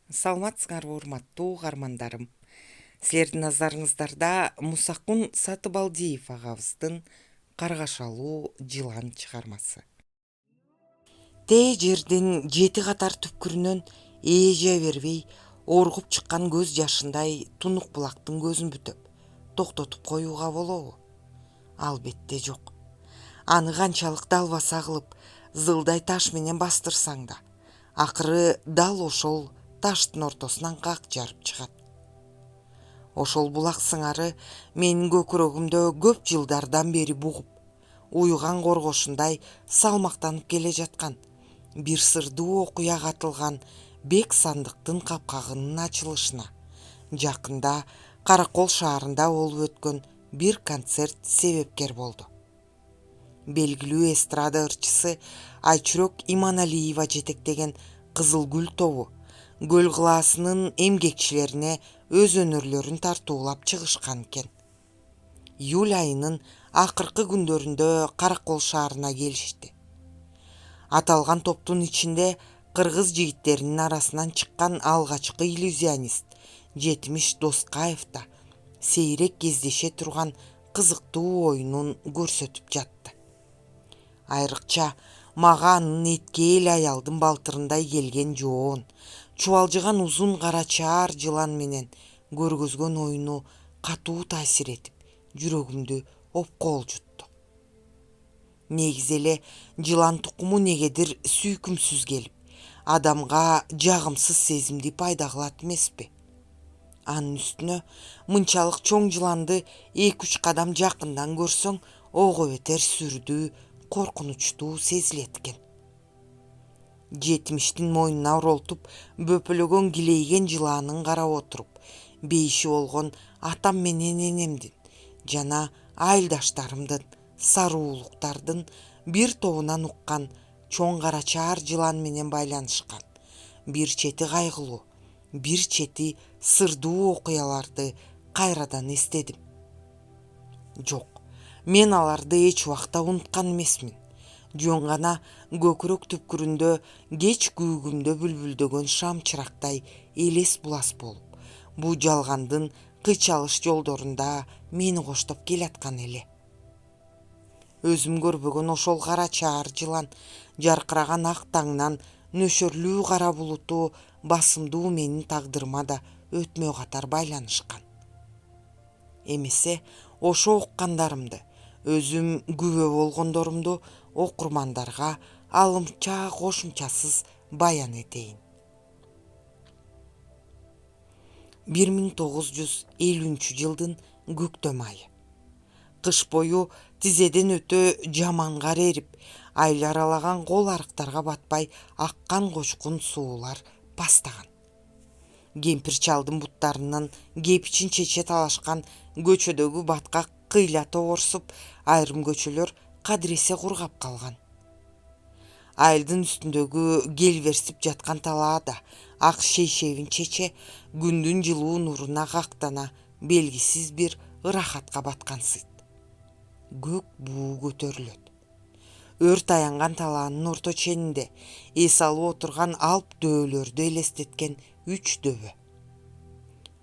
Саламатсыңарбы урматтуу угармандарым. Силердин назарыңыздарда Мусакун Сатыбалдиев агабыздын Каргашалуу жылан чыгармасы. Тээ жердин жети катар түпкүрүнөн ээже бербей оргуп чыккан көз жашындай тунук булактын көзүн бүтөп, токтотуп коюуга болобу? Албетте жок. Аны канчалык далбаса кылып, зылдай таш менен бастырсаң да, акыры дал ошол таштын ортосунан как жарып чыгат. Ошол булак сыңары менин көкүрөгүмдө көп жылдардан бери бугуп, уюган коргошундай салмактанып келе жаткан, бир сырдуу окуя катылган бек сандыктын капкагынын ачылышына, жакында Каракол шаарында болуп өткөн бир концерт себепкер болду. Белгилүү эстрада ырчысы Айчүрөк Иманалиева жетектеген Кызыл Гүл тобу көл кылаасынын эмгекчилерине өз өнөрлөрүн тартуулап чыгышкан экен. Июль айынын акыркы күндөрүндө Каракол шаарына келишти. Аталган топтун ичинде кыргыз жигиттеринин арасынан чыккан алгачкы иллюзионист Жетимиш Доскаев да сейрек кездеше турган кызыктуу оюнун көрсөтүп жатты. Айрыкча мага анын эткейл аялдын балтырындай келген жоон, чубалжыган узун кара чаар жылан менен көргөзгөн оюну катуу таасир этип, жүрөгүмдү опкол жутту. Негизи эле жылан тукуму негедир сүйкүмсүз келип, адамга жагымсыз сезимди пайда кылат эмеспи? Анын үстүнө мынчалык чоң жыланды 2-3 кадам жакындан көрсөң, ого бетер сүрдүү, коркунучтуу сезилет экен. Жетимиштин мойнуна оролтуп бөпөлөгөн килейген жылаанын карап отуруп, бейиши болгон атам менен энемдин жана айылдаштарымдын, саруулуктардын бир тобунан уккан чоң кара чаар жылан менен байланышкан, бир чети кайгылуу, бир чети сырдуу окуяларды кайрадан эстедим. Жок, мен аларды эч убакта унуткан эмесмин. Жөн гана көкүрөк түпкүрүндө кеч күүгүмдө бүлбүлдөгөн шам чырактай элес булас болуп, бул жалгандын кыйчалыш жолдорунда мени коштоп келаткан эле. Өзүм көрбөгөн ошол кара чаар жылан жаркыраган ак таңнан нөшөрлүү кара булуту басымдуу менин тагдырыма да өтмө катар байланышкан. Эмесе ошо уккандарымды, өзүм күбө болгондорумду окурмандарга алымча кошумчасыз баян этейин. 1950-жылдын көктөм айы. Кыш бою тизеден өтө жаман кар эрип, айыл аралаган кол арыктарга батпай аккан кочкун суулар бастаган. Кемпир чалдын буттарынан кепичин чече талашкан көчөдөгү баткак кыйлата орсуп, айрым көчөлөр кадыресе кургап калган. Айылдын үстүндөгү келберсип жаткан талаада ак шейшебин чече күндүн жылуу нуруна кактана белгисиз бир ырахатка баткансыйт. Көк буу көтөрүлөт. Өрт аянган талаанын орто ченинде эс алып отурган алп дөөлөрдү элестеткен 3 дөбө.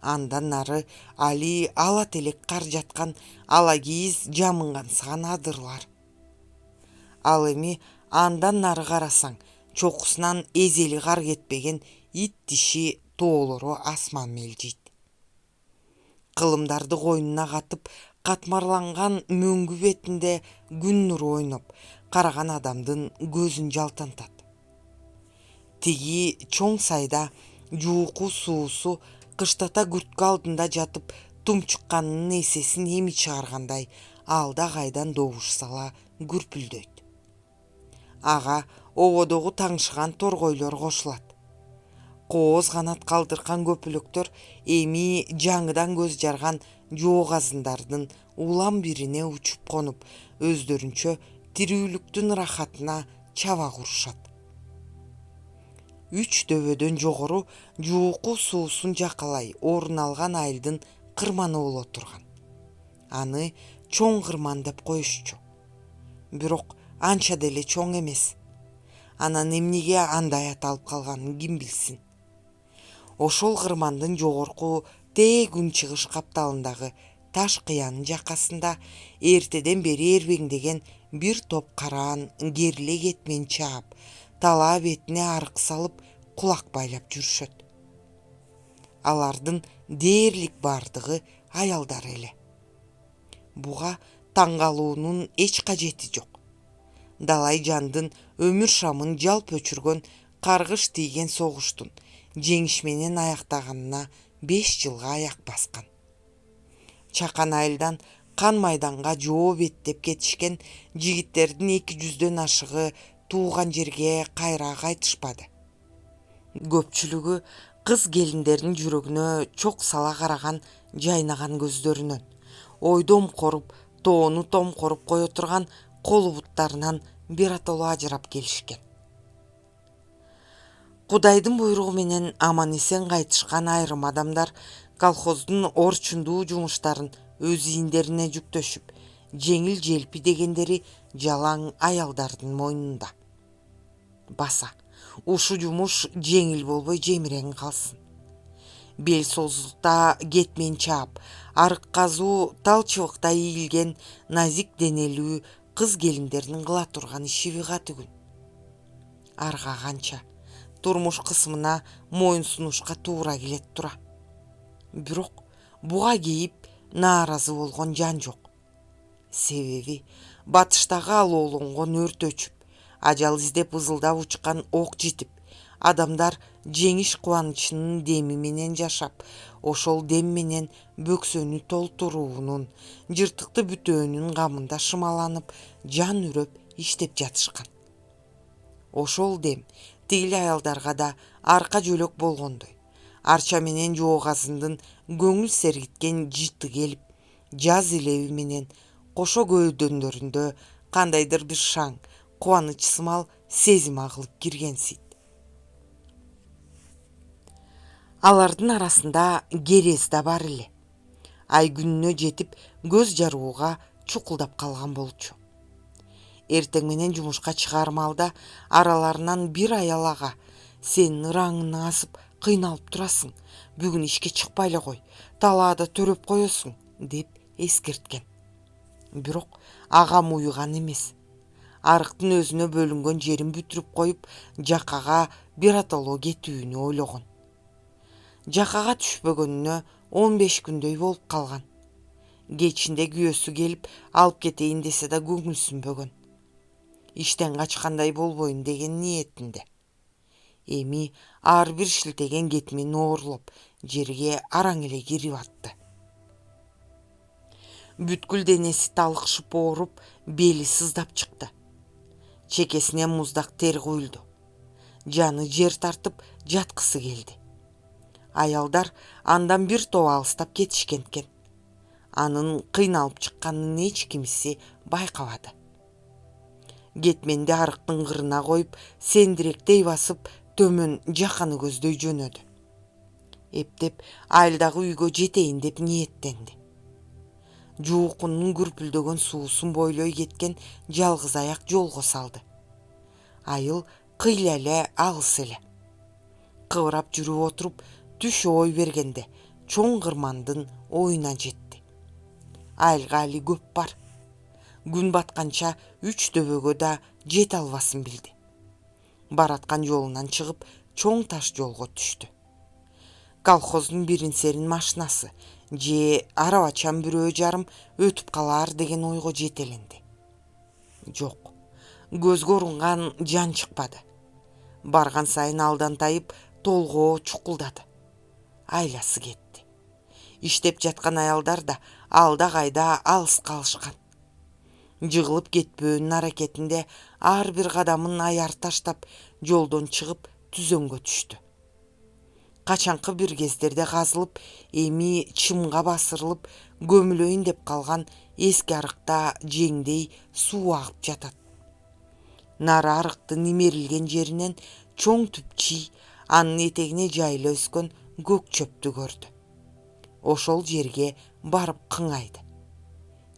Андан нары али ала телек кар жаткан ала кийиз жамынгансыган адырлар. Ал эми андан нары карасаң, чокусунан эзели кар кетпеген ит тиши тоолору асман мелжийт. Кылымдарды койнуна катып, катмарланган мөңгү бетинде күн нуру ойноп, караган адамдын көзүн жалтантат. Тиги чоң сайда жууку суусу кыштата күрткө алдында жатып тумчукканынын эсесин эми чыгаргандай алда кайдан добуш сала күрпүлдөйт. Ага ободогу таңшыган торгойлор кошулат. Кооз канат калдыркан көпөлөктөр эми жаңыдан көз жарган жоогазындардын улам бирине учуп конуп, өздөрүнчө тирүүлүктүн ырахатына чаба курушат. 3 дөбөдөн жогору жууку суусун жакалай орун алган айылдын кырманы боло турган. Аны чоң кырман деп коюшчу. Бирок анча деле чоң эмес. Анан эмнеге андай ат алып калганын ким билсин. Ошол кырмандын жогорку тээ күнчыгыш капталындагы таш кыянын жакасында эртеден бери эрбеңдеген бир топ караан керле кетмен чаап, талаа бетине арык салып кулак байлап жүрүшөт. Алардын дээрлик бардыгы аялдар эле. Буга таң калуунун эч кажети жок. Далай жандын өмүр шамын жалп өчүргөн каргыш тийген согуштун жеңиш менен аяктаганына 5 жылга аяк баскан. Чакан айылдан кан майданга жооп эттеп кетишкен жигиттердин 200дөн ашыгы тууган жерге кайра кайтышпады. Көпчүлүгү кыз келиндердин жүрөгүнө чок сала караган жайнаган көздөрүнөн, ойдом коруп, тоону томкоруп кое турган колу буттарынан биротоло ажырап келишкен. Кудайдын буйругу менен аман эсен кайтышкан айрым адамдар колхоздун орчундуу жумуштарын өз ийиндерине жүктөшүп, жеңил желпи дегендери жалаң аялдардын мойнунда. Баса, ушу жумуш жеңил болбой жемирең калсын. Бел созулукта кетмен чаап, арык казуу тал чыбыкта ийилген назик денелүү кыз келиндердин кыла турган иши быга түгүн. Арга канча турмуш кысымына моюн сунушка туура келет тура. Бирок буга кейип нааразы болгон жан жок. Себеби батыштагы алоолонгон өрт өчүп, ажал издеп ызылдап учкан ок жетип, адамдар жеңиш кубанычынын деми менен жашап, ошол дем менен бөксөнү толтуруунун, жыртыкты бүтөөнүн камында шымаланып, жан үрөп иштеп жатышкан. Ошол дем тигил аялдарга да арка жөлөк болгондой, арча менен жоогазындын көңүл сергиткен жыты келип, жаз илеби менен кошо көөдөндөрүндө кандайдыр бир шаң, кубаныч сымал сезим агылып киргенсийт. Алардын арасында керез да бар эле. Ай күнүнө жетип көз жарууга чукулдап калган болчу. Эртең менен жумушка чыгаар маалда араларынан бир аял ага: "Сен ыраңын асып кыйналып турасың, бүгүн ишке чыкпай эле кой, талаада төрөп коесуң" деп эскерткен. Бирок агам уйган эмес. Арыктын өзүнө бөлүнгөн жерин бүтүрүп коюп, жакага биротоло кетүүнү ойлогон. Жакага түшпөгөнүнө 15 күндөй болуп калган. Кечинде күйөөсү келип алып кетейин десе да көңүлсүнбөгөн. Иштен качкандай болбойн деген ниетинде. Эми ар бир шилтеген кетмени оорлоп, жерге араң эле кирип атты. Бүткүл денеси талыкшып ооруп, бели сыздап чыкты. Чекесине муздак тер куюлду. Жаны жер тартып жаткысы келди. Аялдар андан бир топ алыстап кетишкен экен. Анын кыйналып чыкканын эч кимиси байкабады. Кетменди арыктын кырына коюп, сендиректей басып, төмөн жаканы көздөй жөнөдү. Эптеп айылдагы үйгө жетейин деп ниеттенди. Жуукунун күрпүлдөгөн суусун бойлой кеткен жалгыз аяк жолго салды. Айыл кыйла эле алыс эле. Кыбырап жүрүп отуруп, түш ой бергенде чоң кырмандын оюна жетти. Айылга али көп бар. Күн батканча 3 дөбөгө да жете албасын билди. Бараткан жолунан чыгып, чоң таш жолго түштү. Колхоздун бирин-серин машинасы же арабачан бирөө жарым өтүп калаар деген ойго жетеленди. Жок, көзгө урунган жан чыкпады. Барган сайын алдан тайып, толгоо чукулдады. Айласы кетти. Иштеп жаткан аялдар да алда кайда алыс калышкан. Жыгылып кетпөөнүн аракетинде ар бир кадамын аяр таштап, жолдон чыгып түзөңгө түштү. Качанкы бир кездерде казылып, эми чымга басырылып, көмүлөйүн деп калган эски арыкта жеңдей суу агып жатат. Нары арыктын имерилген жеринен чоң түп чий, анын этегине жайыла өскөн көк чөптү көрдү. Ошол жерге барып кыңайды.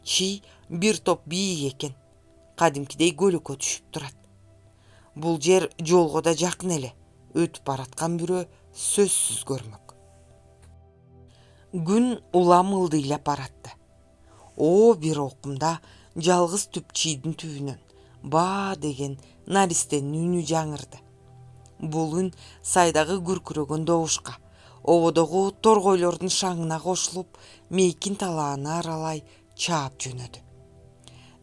Чий бир топ бийик экен. Кадимкидей көлөкө түшүп турат. Бул жер жолго да жакын эле. өтүп бараткан бирөө сөзсүз көрмөк. Күн улам ылдыйлап баратты. Бир окумда жалгыз түп чийдин түбүнөн баа деген наристенин үнү жаңырды. Бул үн сайдагы күркүрөгөн добушка, ободогу торгойлордун шаңына кошулуп, мейкин талааны аралай чаап жөнөдү.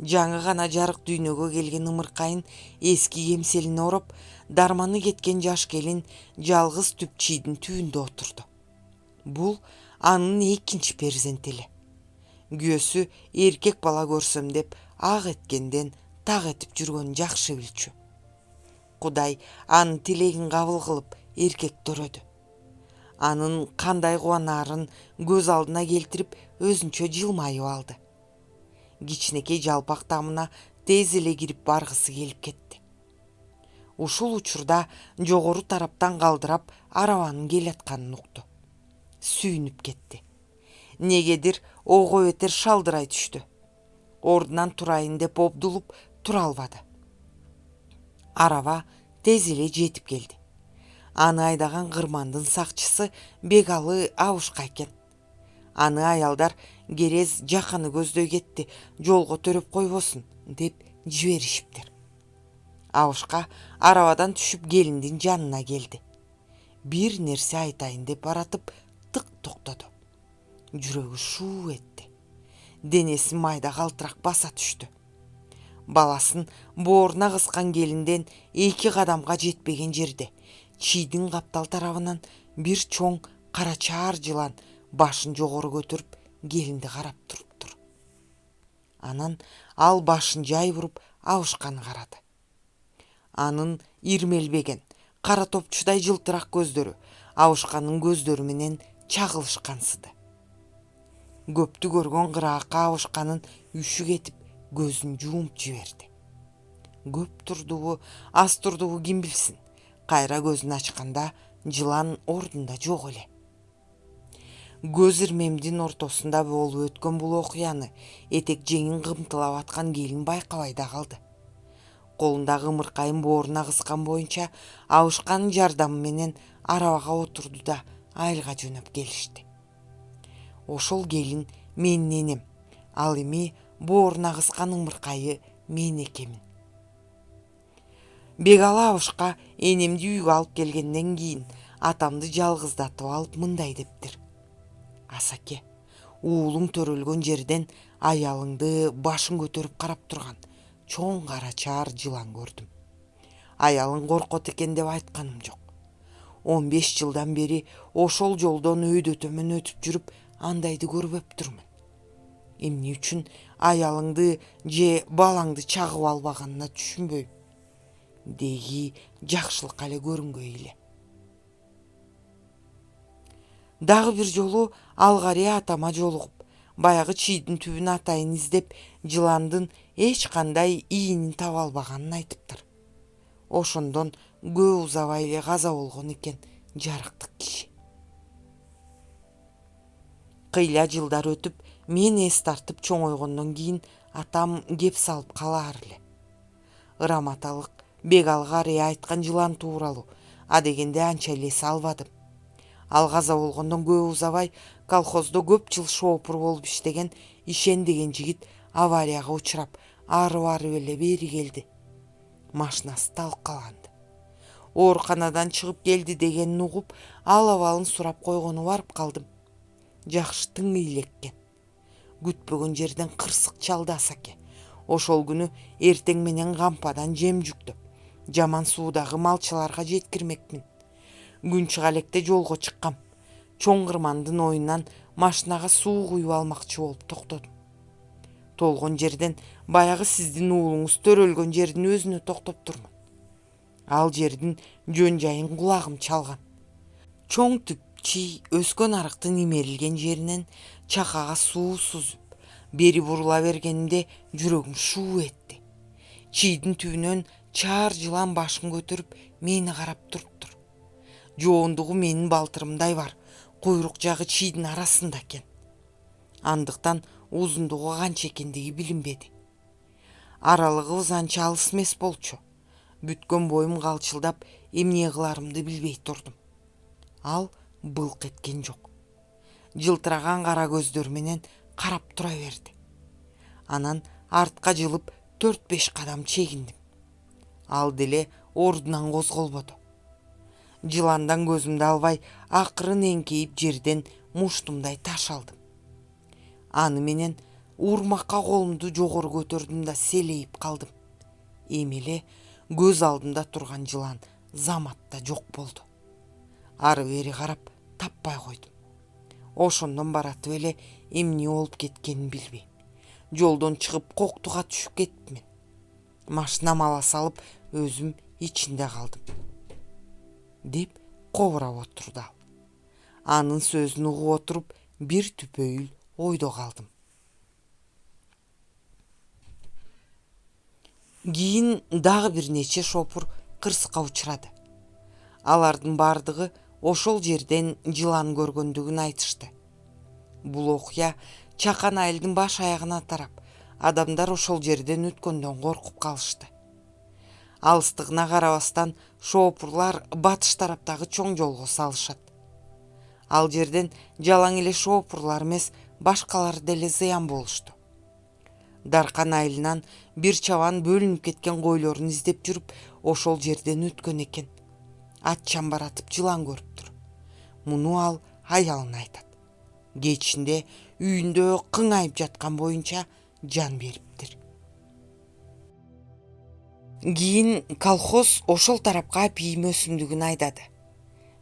Жаңы гана жарык дүйнөгө келген ымыркайын эски кемселине ороп, дарманы кеткен жаш келин жалгыз түп чийдин түбүндө отурду. Бул анын экинчи перзенти эле. Күйөөсү эркек бала көрсөм деп ак эткенден так этип жүргөнүн жакшы билчү. Кудай анын тилегин кабыл кылып эркек төрөдү. Анын кандай кубанаарын көз алдына келтирип өзүнчө жылмайып алды. Кичинекей жалпак тамына тез эле кирип баргысы келип кетти. Ушул учурда жогору тараптан калдырап арабанын келатканын укту. Сүйүнүп кетти. Негедир ого бетер шалдырай түштү. Ордунан турайын деп обдулуп тура албады. Араба тез эле жетип келди. Аны айдаган кырмандын сакчысы Бегалы Абушка экен. Аны аялдар керез жаканы көздөй кетти, жолго төрөп койбосун деп жиберишиптир. Абушка арабадан түшүп келиндин жанына келди. Бир нерсе айтайын деп баратып тык токтоду. Жүрөгү шуу этти. Денеси майда калтырак баса түштү. Баласын бооруна кыскан келинден 2 кадамга жетпеген жерде чийдин каптал тарабынан бир чоң кара чаар жылан башын жогору көтөрүп келинди карап туруптур. Анан ал башын жай буруп Абушканы карады. Анын ирмелбеген кара топчудай жылтырак көздөрү Абушканын көздөрү менен чагылышкансыды. Көптү көргөн кыраакка Абушканын үшү кетип көзүн жумуп жиберди. Көп турдубу, аз турдубу ким билсин. Кайра көзүн ачканда жылан ордунда жок эле. Көз ирмемдин ортосунда болуп өткөн бул окуяны этек жеңин кымтылап аткан келин байкабай да калды. Колундагы ымыркайын бооруна кыскан боюнча Абушканын жардамы менен арабага отурду да айылга жөнөп келишти. Ошол келин менин энем, ал эми бооруна кыскан ымыркайы мен экенмин. Бегалы Абушка энемди үйгө алып келгенден кийин атамды жалгыздатып алып мындай дептир: Асаке, уулуң төрөлгөн жерден аялыңды башын көтөрүп карап турган чоң кара чаар жылан көрдүм. Аялың коркот экен деп айтканым жок. 15 жылдан бери ошол жолдон өйдө төмөн өтүп жүрүп андайды көрбөптүрмүн. Эмне үчүн аялыңды же балаңды чагып албаганына түшүнбөйм. Деги жакшылыкка эле көрүнгөй эле. Дагы бир жолу алгария атама жолугуп, баягы чийдин түбүн атайын издеп, жыландын эч кандай ийинин таба албаганын айтыптыр. Ошондон көп узабай эле каза болгон экен жарыктык киши. Кыйла жылдар өтүп, мен эс тартып чоңойгондон кийин атам кеп салып калаар эле. Ыраматалык Бегалга арыя айткан жылан тууралуу, адегенде анча эле эс албадым. Ал каза болгондон көп узабай колхоздо көп жыл шоопур болуп иштеген Ишен деген жигит аварияга учурап, арып эле бери келди. Машинасы талкаланды. Ооруканадан чыгып келди дегенин угуп, ал абалын сурап койгону барып калдым. Жакшы тың ийлеккен. Күтпөгөн жерден кырсык чалды Асаке. Ошол күнү эртең менен кампадан жем жүктөп, жаман суудагы малчыларга жеткирмекмин. Күн чыга электе жолго чыккам. Чоң кырмандын оюнан машинага суу куюп алмакчы болуп токтодум. Толгон жерден баягы сиздин уулуңуз төрөлгөн жердин өзүнө токтоп турмун. Ал жердин жөн жайын кулагым чалган. Чоң түп чий өскөн арыктын имерилген жеринен чакага суу сузуп, бери бурула бергенимде жүрөгүм шуу этти. Чийдин түбүнөн чаар жылан башын көтөрүп мени карап туруптур. Жоондугу менин балтырымдай бар, куйрук жагы чийдин арасында экен. Андыктан узундугу канча экендиги билинбеди. Аралыгыбыз анча алыс эмес болчу. Бүткөн боюм калчылдап, эмне кыларымды билбей турдум. Ал былк эткен жок. Жылтыраган кара көздөр менен карап тура берди. Анан артка жылып 4-5 кадам чегиндим. Ал деле ордунан козголбоду. Жыландан көзүмдү албай акырын эңкейип жерден муштумдай таш алдым. Аны менен урмакка колумду жогору көтөрдүм да селейип калдым. Эми эле көз алдымда турган жылан заматта жок болду. Ары бери карап таппай койдум. Ошондон баратып эле эмне болуп кеткенин билбейм. Жолдон чыгып коктуга түшүп кеттимин. Машинама ала салып өзүм ичинде калдым. Деп кобурап отурду ал. Анын сөзүн угуп отуруп бир түпөйүл ойдо калдым. Кийин дагы бир нече шопур кырсыкка учурады. Алардын бардыгы ошол жерден жылан көргөндүгүн айтышты. Бул окуя чакан айылдын баш аягына тарап, адамдар ошол жерден өткөндөн коркуп калышты. Алыстыгына карабастан шопурлар батыш тараптагы чоң жолго салышат. Ал жерден жалаң эле шопурлар эмес, башкалар деле зыян болушту. Даркан айылынан бир чабан бөлүнүп кеткен койлорун издеп жүрүп, ошол жерден өткөн экен. Ат чамбаратып жылан көрүптүр. Муну ал аялына айтат. Кечинде үйүндө кыңайып жаткан боюнча жан бериптир. Кийин колхоз ошол тарапка апийим өсүмдүгүн айдады.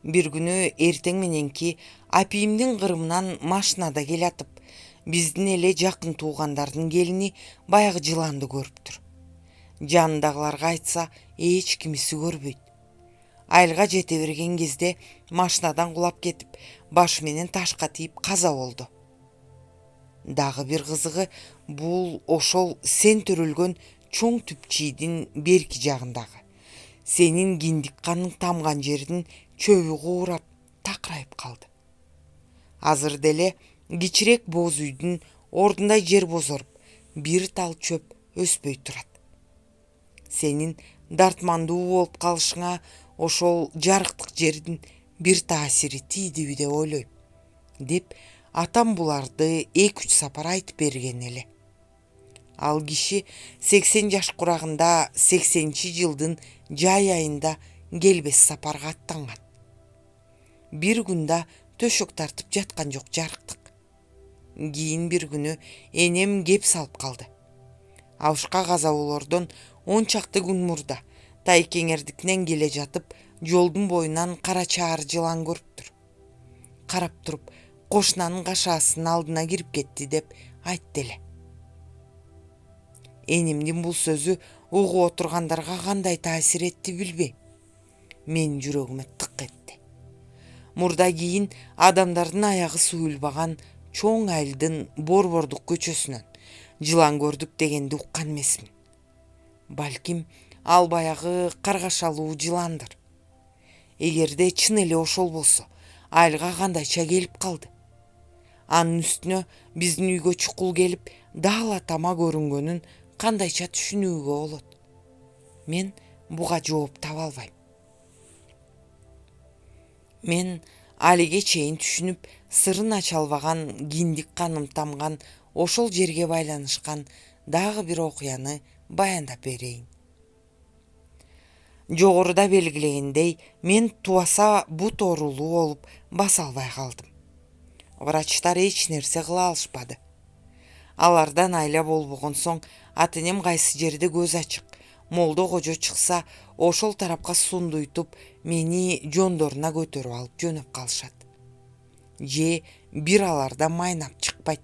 Бир күнү эртең мененки апийимдин кырымынан машинада келатып, биздин эле жакын туугандардын келини баягы жыланды көрүптүр. Жанындагыларга айтса, эч кимиси көрбөйт. Айылга жете берген кезде машинадан кулап кетип, башы менен ташка тийип каза болду. Дагы бир кызыгы, бул ошол сен төрөлгөн чоң түпчийдин берки жагындагы. Сенин киндик каның тамган жердин чөбү куурап, такырайып калды. Азыр деле кичирээк боз үйдүн ордундай жер бозоруп, бир тал чөп өспөй турат. Сенин дартмандуу болуп калышыңа ошол жарыктык жердин бир таасири тийдиби деп ойлойм, деп атам буларды 2-3 сапар айтып берген эле. Ал киши 80 жаш курагында 80-жылдын жай айында келбес сапарга аттанган. Бир күндө төшөк тартып жаткан жок жарыктык. Кийин бир күнү энем кеп салып калды. Абышка каза болордон 10 чакты күн мурда Тайкеңердикинен келе жатып, жолдун боюнан кара чаар жылан көрүптүр. Карап туруп, кошунанын кашаасынын алдына кирип кетти деп айтты эле. Энемдин бул сөзү угуп отургандарга кандай таасир этти билбейм. Менин жүрөгүмө тык этти. Мурда кийин адамдардын аягы суюлбаган чоң айылдын Борбордук көчөсүнөн жылан көрдүк дегенди уккан эмесмин. Балким ал баягы каргашалуу жыландыр. Эгерде чын эле ошол болсо, айылга кандайча келип калды? Анын үстүнө биздин үйгө чукул келип, дал атама көрүнгөнүн кандайча түшүнүүгө болот? Мен буга жооп таба албайм. Мен алиге чейин түшүнүп, сырын ача албаган киндик каным тамган ошол жерге байланышкан дагы бир окуяны баяндап берейин. Жогоруда белгилегендей, мен тубаса бут оорулуу болуп баса албай калдым. Врачтар эч нерсе кыла алышпады. Алардан айла болбогон соң ата-энем кайсы жерде көз ачык, молдо кожо чыкса, ошол тарапка сундуйтуп, мени жондоруна көтөрүп алып жөнөп калышат. Же бир аларда майнап чыкпайт.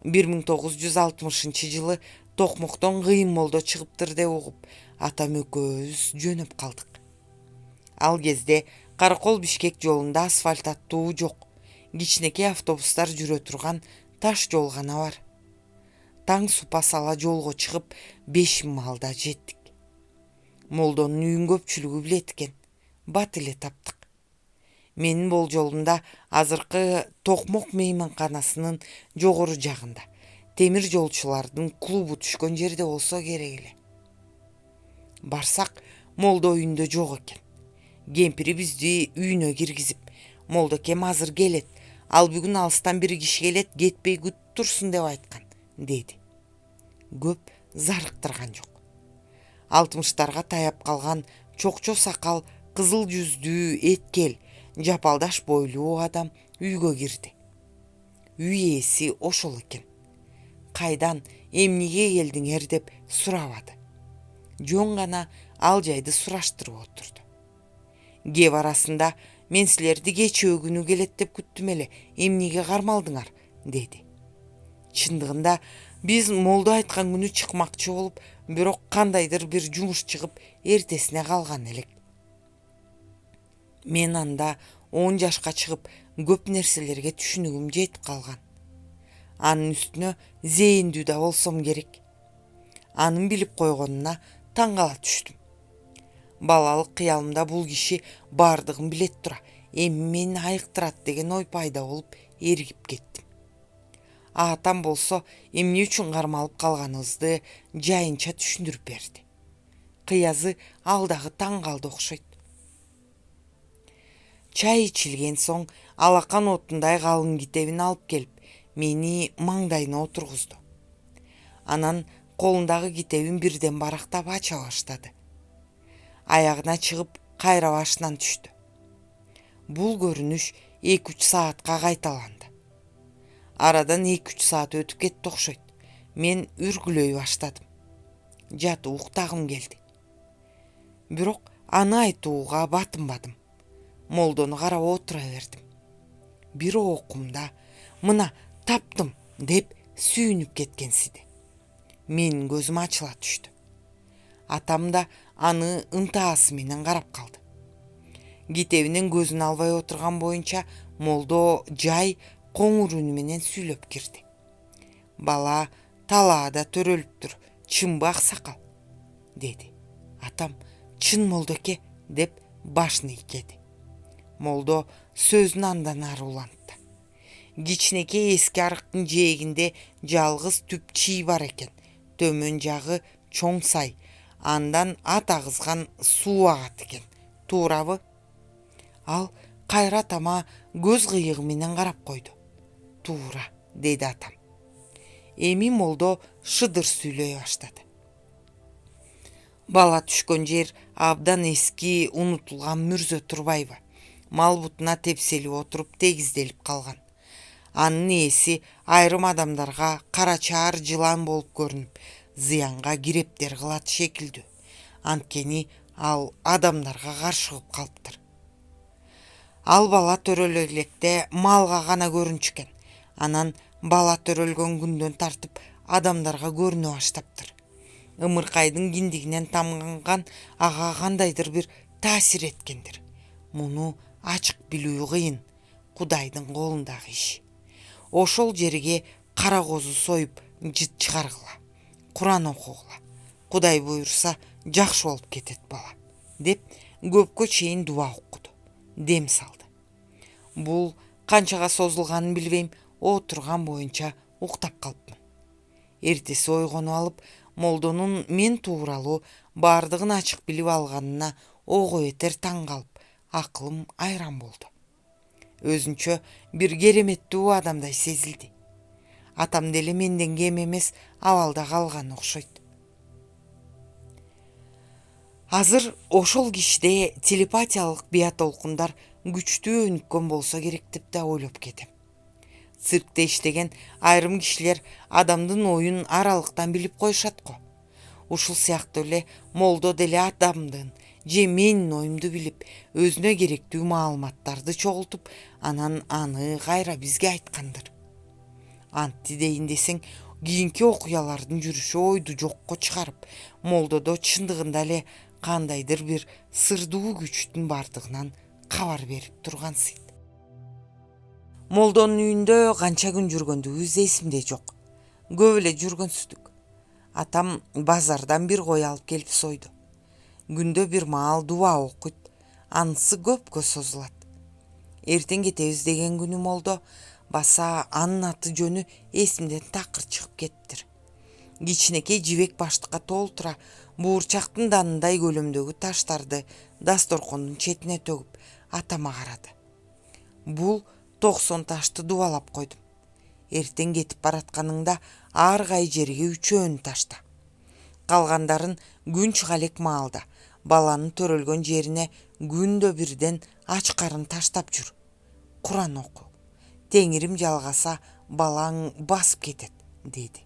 1960-жылы Токмоктон кыйын молдо чыгыптыр деп угуп, атам экөөбүз жөнөп калдык. Ал кезде Каракол Бишкек жолунда асфальт аттуу жок. Кичинекей автобустар жүрө турган таш жол гана бар. Таң супа сала жолго чыгып, 5 маалда жеттик. Молдонун үйүн көпчүлүгү билет экен. Бат эле таптык. Менин болжолумда азыркы Токмок мейманканасынын жогору жагында темир жолчулардын клубу түшкөн жерде болсо керек эле. Барсак, молдо үйүндө жок экен. Кемпири бизди үйүнө киргизип, молдо кем азыр келет, ал бүгүн алыстан бир киши келет, кетпей күтүп турсун деп айткан, деди. Көп зарыктырган жок. 60-тарга таяп калган чокчо сакал, кызыл жүздүү, эткел, жапалдаш бойлуу адам үйгө кирди. Үй ээси ошол экен. Кайдан, эмнеге келдиңер деп сурабады. Жөн гана ал жайды сураштырып отурду. Кеп арасында мен силерди кечээ күнү келет деп күттүм эле, эмнеге кармалдыңар, деди. Чындыгында биз молдо айткан күнү чыкмакчы болуп, бирок кандайдыр бир жумуш чыгып, эртесине калган элек. Мен анда 10 жашка чыгып, көп нерселерге түшүнүгүм жетип калган. Анын үстүнө зээндүү да болсом керек. Анын билип койгонуна таң кала түштүм. Балалык кыялымда бул киши бардыгын билет тура, эми мени айыктырат деген ой пайда болуп, эригип кеттим. Атам болсо эмне үчүн кармалып калганыбызды жайынча түшүндүрүп берди. Кыязы ал дагы таң калды окшойт. Чай ичилген соң алакан отундай калың китебин алып келип, мени маңдайына отургузду. Анан колундагы китебин бирден барактап ача баштады. Аягына чыгып, кайра башынан түштү. Бул көрүнүш 2-3 саатка кайталанды. Арадан 2-3 саат өтүп кетти окшойт. Мен үргүлөй баштадым. Жатып уктагым келди. Бирок аны айтууга батынбадым. Молдону карап отура бердим. Бир окумда мына таптым деп сүйүнүп кеткенсиди. Менин көзүм ачыла түштү. Атам да аны ынтаасы менен карап калды. Китебинен көзүн албай отурган боюнча молдо жай коңур үнү менен сүйлөп кирди. Бала талаада төрөлүптүр, чынбы аксакал, деди. Атам чын молдоке деп башын ийкеди. Молдо сөзүн андан ары улантты. Кичинекей эски арыктын жээгинде жалгыз түп чий бар экен. Төмөн жагы чоң сай, андан ат агызган суу агат экен. Туурабы? Ал кайра атама көз кыйыгы менен карап койду. Туура, деди атам. Эми молдо шыдыр сүйлөй баштады. Бала түшкөн жер абдан эски, унутулган Мүрзө Турбаева. Мал бутуна тепселип отуруп тегизделип калган. Анын ээси айрым адамдарга карачаар жылан болуп көрүнүп, зыянга кирептер кылат шекилдүү. Анткени ал адамдарга каршы кылып калыптыр. Ал бала төрөлө электе малга гана көрүнчү экен. Анан бала төрөлгөн күндөн тартып адамдарга көрүнө баштаптыр. Ымыркайдын киндигинен тамганган ага кандайдыр бир таасир эткендир. Муну ачык билүү кыйын, Кудайдын колундагы иш. Ошол жерге кара козу союп жыт чыгаргыла, Куран окугула. Кудай буйрса жакшы болуп кетет бала, деп көпкө чейин дуба окуду, дем салды. Бул канчага созулганын билбейм, отурган боюнча уктап калыпмын. Эртеси ойгонуп алып, молдонун мен тууралуу бардыгын ачык билип алганына ого бетер таң калып, акылым айран болду. Өзүнчө бир кереметтүү адамдай сезилди. Атам деле менден кем эмес абалда калган окшойт. Азыр ошол кишиде телепатиялык биотолкундар күчтүү өнүккөн болсо керек деп да ойлоп кетем. Циркте иштеген айрым кишилер адамдын оюн аралыктан билип коюшат го. Ушул сыяктуу эле молдо деле адамдын же менин оюмду билип, өзүнө керектүү маалыматтарды чогултуп, анан аны кайра бизге айткандыр. Антти дейин десең, кийинки окуялардын жүрүшү ойду жокко чыгарып, молдодо чындыгында эле кандайдыр бир сырдуу күчтүн бардыгынан кабар берип тургансыйт. Молдонун үйүндө канча күн жүргөндүгүбүз эсимде жок. Көп эле жүргөнсүздүк. Атам базардан бир кой алып келип сойду. Күндө бир маал дуба окуйт, анысы көпкө созулат. Эртең кетебиз деген күнү молдо баса анын аты жөнү эсимден такыр чыгып кеттир. Кичинекей жибек баштыкка толтура буурчактын данындай көлөмдөгү таштарды дасторкондун четине төгүп атама карады. Бул 90 ташты дубалап койдум. Эртең кетип баратканыңда ар кай жерге 3 ташта. Калгандарын күн чыга элек маалда баланын төрөлгөн жерине күндө бирден ач карын таштап жүр. Куран оку. Теңирим жалгаса балаң басып кетет, деди.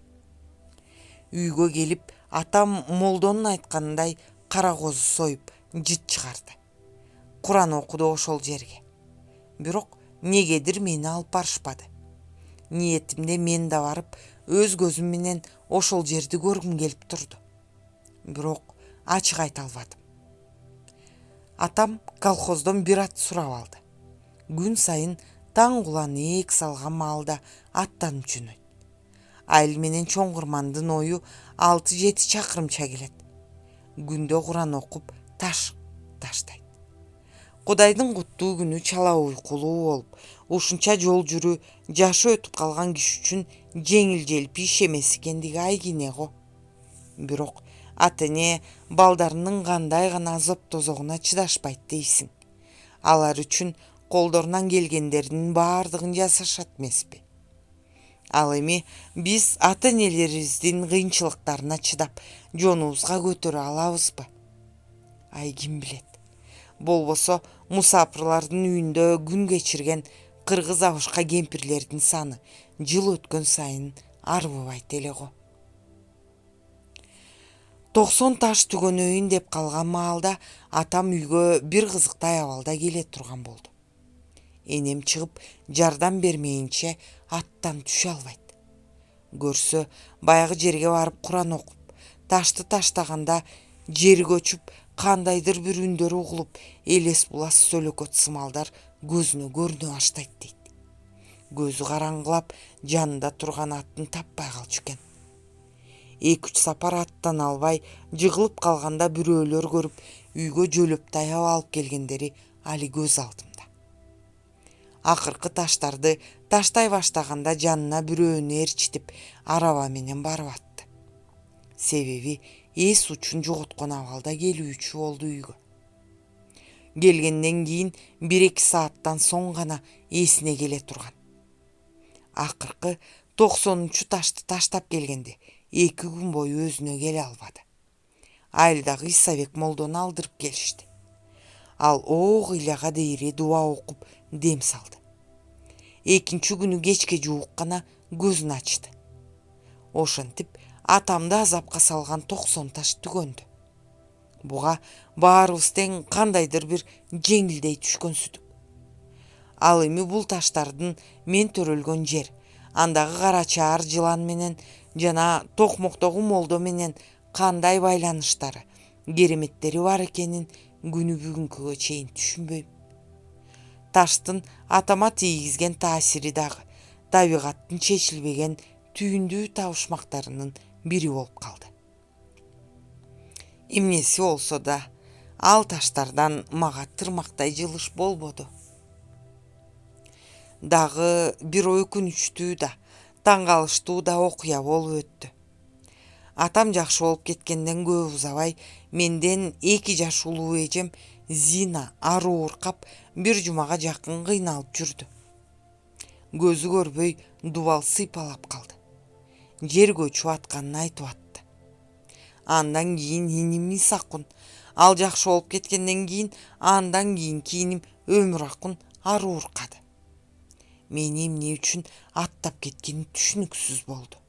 Үйгө келип, атам молдонун айтканындай кара козу союп, жыт чыгарды. Куран окуду ошол жерге. Бирок негедир мени алып барышпады. Ниетимде мен да барып, өз көзүм менен ошол жерди көргүм келип турду. Бирок ачык айта албадым. Атам колхоздон бир ат сурап алды. Күн сайын таң кулан эк салган маалда аттанып жөнөйт. Айыл менен Чоңгурмандын ою 6-7 чакырымча келет. Күндө Куран окуп таштайт. Кудайдын куттуу күнү чала уйкулуу болуп, ушунча жол жүрүү жашы өтүп калган киши үчүн жеңил желпи иш эмес экендиги айгине го. Бирок ата-эне балдарынын кандай гана азап тозогуна чыдашпайт дейсиң. Алар үчүн колдорунан келгендердин баардыгын жасашат эмеспи? Ал эми биз ата-энелерибиздин кыйынчылыктарына чыдап, жонубузга көтөрө алабызбы? Ай ким билет. Болбосо мусапырлардын үйүндө күн кечирген кыргыз абышка кемпирлердин саны жыл өткөн сайын арбыбайт эле го. 90 таш түгөнөйүн деп калган маалда атам үйгө бир кызыктай абалда келе турган болду. Энем чыгып жардам бермейинче аттан түшө албайт. Көрсө баягы жерге барып Куран окуп, ташты таштаганда жер көчүп, кандайдыр бир үндөр угулуп, элес булас сөлөкөт сымалдар көзүнө көрүнө баштайт дейт. Көзү караңгылап, жанында турган атын таппай калчу экен. 2-3 сапар аттан албай, жыгылып калганда бирөөлөр көрүп, үйгө жөлөп таяп алып келгендери али көз алдымда. Акыркы таштарды таштай баштаганда жанына бирөөнү ээрчитип, араба менен барып атты. Себеби эс учун жоготкон абалда келүүчү болду үйгө. Келгенден кийин 1-2 сааттан соң гана эсине келе турган. Акыркы 90 ташты таштап келгенде 2 күн бою өзүнө келе албады. Айылдагы Исабек молдону алдырып келишти. Ал ок ыйлага дейре дуба окуп дем салды. 2-нчи күнү кечке жуук гана көзүн ачты. Ошентип атамды азапка салган 90 таш түгөндү. Буга баарыбыз тең кандайдыр бир жеңилдей түшкөнсүдүк. Ал эми бул таштардын мен төрөлгөн жер, андагы карачаар жылан менен жана токмоктогу молдо менен кандай байланыштары, кереметтери бар экенин күнү бүгүнкүгө чейин түшүнбөйм. Таштын атама тийгизген таасири дагы табигаттын чечилбеген түйүндүү табышмактарынын бири болуп калды. Эмнеси болсо да, ал таштардан мага тырмактай жылыш болбоду. Дагы бир өкүнүчтүү да, таң калыштуу да окуя болуп өттү. Атам жакшы болуп кеткенден көп узабай, менден 2 жаш улуу эжем Зина аруу-уркап бир жумага жакын кыйналып жүрдү. Көзү көрбөй дубал сыйпалап калды. Жер көчүп атканын айтып атты. Андан кийин иним Исакун, ал жакшы болуп кеткенден кийин андан кийинки иним Өмүракун аруу-уркады. Мени эмне үчүн аттап кеткени түшүнүксүз болду.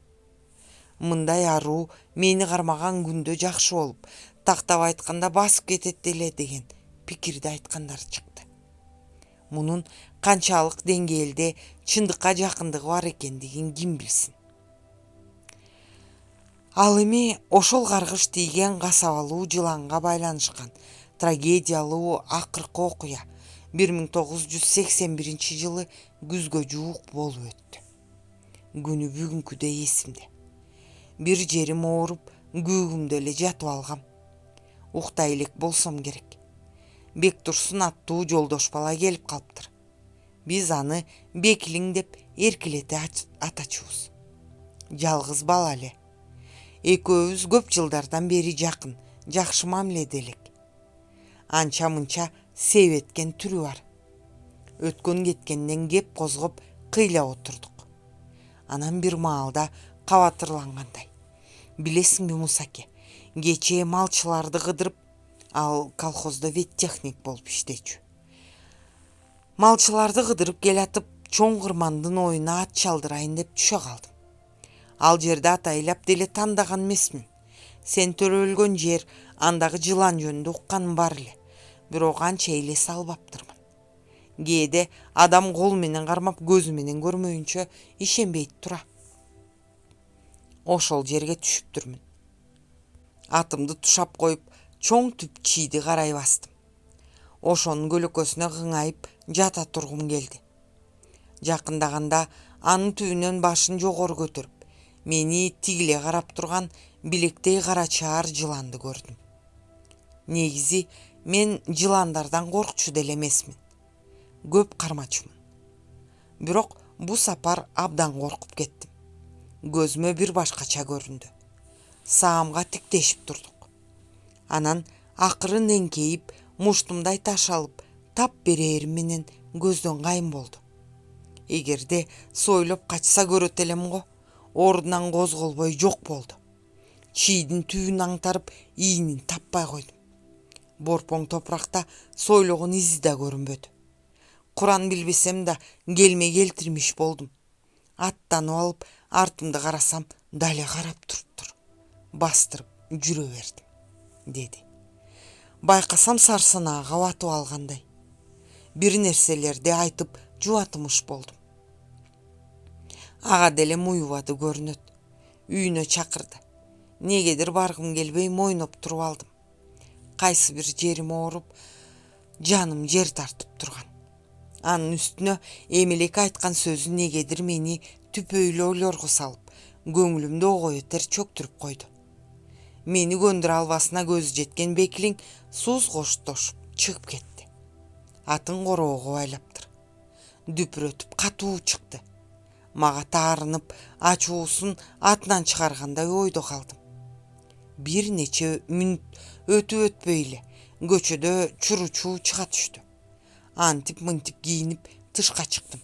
Мындай аруу мени кармаган күндө жакшы болуп, тактап айтканда басып кетет эле деген пикирди айткандар чыкты. Мунун канчалык деңгээлде чындыкка жакындыгы бар экендигин ким билсин. Ал эми ошол каргыш тийген касабалуу жыланга байланышкан трагедиялуу акыркы окуя 1981 жылы күзгө жуук болуп өттү. Күнү бүгүнкүдөй эсимде. Бир жерим ооруп, күүгүмдө эле жатып алгам. Уктай элек болсом керек. Бектурсун аттуу жолдош бала келип калыптыр. Биз аны Бекилиң деп эркелете атачубуз. Жалгыз бала эле. Экөөбүз көп жылдардан бери жакын, жакшы мамиледе элек. Анча мынча себеткен түрү бар. Өткөн кеткенден кеп козгоп кыйла отурдук. Анан бир маалда кабатырлангандай. Билесиңби Мусаке, кечээ малчыларды кыдырып, ал колхоздо веттехник болуп иштечү. Малчыларды кыдырып келатып, чоң кырмандын оюна ат чалдырайын деп түшө калдым. Ал жерде атайлап деле тандаган эмесмин. Сен төрөлгөн жер, андагы жылан жөнүндө укканым бар эле. Бирок анча элес албаптырмын. Кээде адам кол менен кармап көзү менен көрмөйүнчө ишенбейт тура. Ошол жерге түшүптүрмүн. Атымды тушап коюп, чоң түп чийди карай бастым. Ошонун көлөкөсүнө кыңайып жата тургум келди. Жакындаганда анын түбүнөн башын жогору көтөрүп, мени тигиле карап турган билектей карачаар жыланды көрдүм. Негизи мен жыландардан коркчу деле эмесмин. Көп кармачумун. Бирок бу сапар абдан коркуп кеттим. Көзүмө бир башкача көрүндү. Саамга тиктешип турдук. Анан акырын эңкейип, муштумдай таш алып, тап берээрим менен көздөн кайын болду. Эгерде сойлоп качса көрөт элем го, ордунан козголбой жок болду. Чийдин түбүн аңтарып, ийинин таппай койдум. Борпоң топуракта сойлогон изи да көрүнбөдү. Куран билбесем да келме келтирмиш болдум. Аттанып алып, артымды карасам, дале карап туруптур. Бастырып жүрө бердим, деди. Байкасам сарсынаага батып алгандай. Бир нерселерди айтып жубатымыш болдум. Ага деле муйубады көрүнөт. Үйүнө чакырды. Негедир баргым келбей мойноп туруп алдым. Кайсы бир жерим ооруп, жаным жер тартып турган. Анын үстүнө эмелек айткан сөзү негедир мени түпөйлүү ойлорго салып, көңүлүмдү огоетер чөктүрүп койду. Мени көндүрө албасына көзү жеткен Бекилиң сууз коштошуп чыгып кетти. Атын короого байлаптыр. Дүпүрөтүп катуу чыкты. Мага таарынып, ачуусун атынан чыгаргандай ойдо калдым. Бир нече мүнөт өтүп өтпөй эле көчөдө чуручуу чыга түштү. Антип-мынтип кийинип тышка чыктым.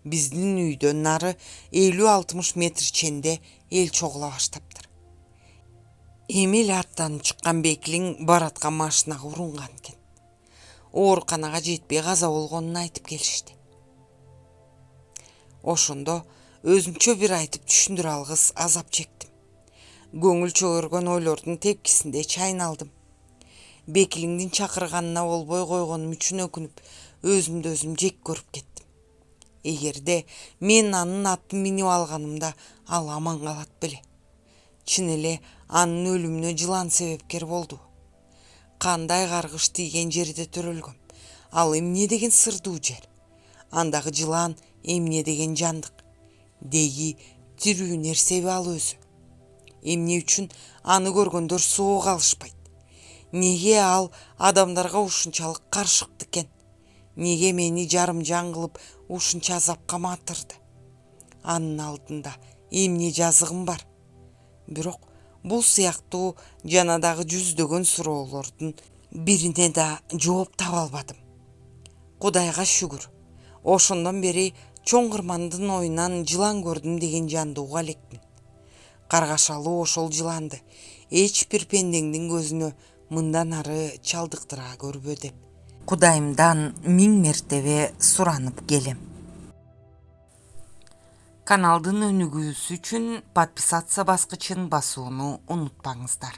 Биздин үйдөн нары 50-60 метр ченде эл чогула баштаптыр. Эми эле аттанып чыккан Бекилиң бараткан машинага урунган экен. Ооруканага жетпей каза болгонун айтып келишти. Ошондо өзүмчө бир айтып түшүндүрө алгыс азап чектим. Көңүл чөгөргөн ойлордун тепкисинде чайналдым. Бекилиңдин чакырганына болбой койгонум үчүн өкүнүп, өзүмдү өзүм жек көрүп кеттим. Эгерде мен анын атын минип алганымда ал аман калат беле. Чын эле анын өлүмүнө жылан себепкер болду. Кандай каргыш тийген жерде төрөлгөм. Ал эмне деген сырдуу жер. Андагы жылан эмне деген жандык. Деги тирүү нерсеби ал өзү. Эмне үчүн аны көргөндөр соо калышпайт? Неге ал адамдарга ушунчалык каршыкты экен? Неге мени жарым жан кылып ушунча азапка матырды? Анын алдында эмне жазыгым бар? Бирок бул сыяктуу жанадагы жүздөгөн суроолордун бирине да жооп таба албадым. Кудайга шүгүр. Ошондон бери чоң кырмандын оюнан жылан көрдүм деген жанды уга элекмин. Каргашалуу ошол жыланды эч бир пендеңдин көзүнө мындан ары чалдыктыра көрбө деп Кудайымдан 1000 мертебе суранып келем. Каналдын өнүгүүсү үчүн подписаться баскычын басууну унутпаңыздар.